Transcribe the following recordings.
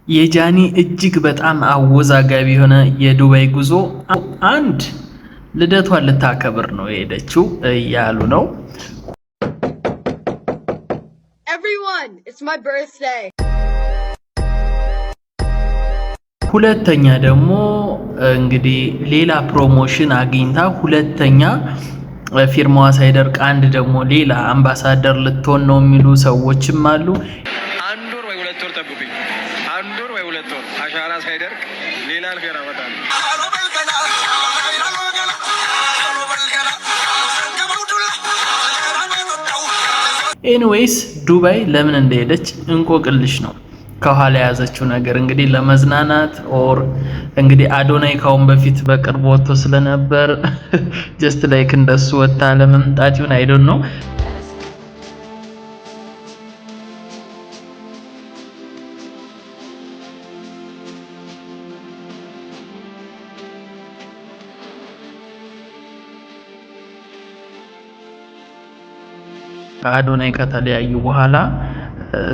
የጃኒ እጅግ በጣም አወዛጋቢ የሆነ የዱባይ ጉዞ አንድ ልደቷን ልታከብር ነው የሄደችው እያሉ ነው። Everyone, it's my birthday. ሁለተኛ ደግሞ እንግዲህ ሌላ ፕሮሞሽን አግኝታ ሁለተኛ ፊርማዋ ሳይደርቅ አንድ ደግሞ ሌላ አምባሳደር ልትሆን ነው የሚሉ ሰዎችም አሉ። አንድ ወር ወይ ሁለት ወር ጠብቁኝ። አንድ ወር ወይ ሁለት ወር አሻራ ሳይደርቅ ሌላ ነገር አመጣለሁ። ኤኒዌይስ ዱባይ ለምን እንደሄደች እንቆቅልሽ ነው። ከኋላ የያዘችው ነገር እንግዲህ ለመዝናናት ኦር እንግዲህ አዶናይ ካሁን በፊት በቅርብ ወጥቶ ስለነበር ጀስት ላይክ እንደሱ ወጣ ለመምጣት ይሁን አይ ዶንት ኖ። ከአዶናይ ከተለያዩ በኋላ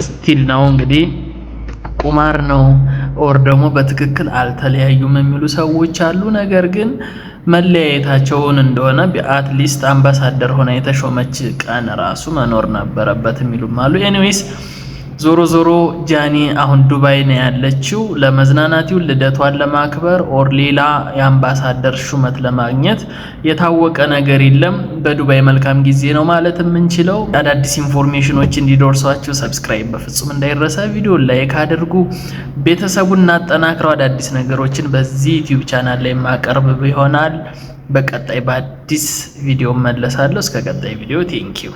ስቲል ነው እንግዲህ ቁማር ነው ኦር ደግሞ በትክክል አልተለያዩም የሚሉ ሰዎች አሉ። ነገር ግን መለያየታቸውን እንደሆነ አትሊስት አምባሳደር ሆና የተሾመች ቀን ራሱ መኖር ነበረበት የሚሉም አሉ። ኤኒዌይስ ዞሮ ዞሮ ጃኒ አሁን ዱባይ ነው ያለችው ለመዝናናት ይሁን ልደቷን ለማክበር ኦር ሌላ የአምባሳደር ሹመት ለማግኘት የታወቀ ነገር የለም። በዱባይ መልካም ጊዜ ነው ማለት የምንችለው። አዳዲስ ኢንፎርሜሽኖች እንዲደርሷችሁ ሰብስክራይብ በፍጹም እንዳይረሳ፣ ቪዲዮ ላይክ አድርጉ። ቤተሰቡን እናጠናክረው። አዳዲስ ነገሮችን በዚህ ዩቲዩብ ቻናል ላይ ማቀርብ ይሆናል። በቀጣይ በአዲስ ቪዲዮ መለሳለሁ። እስከ ቀጣይ ቪዲዮ ቴንኪው።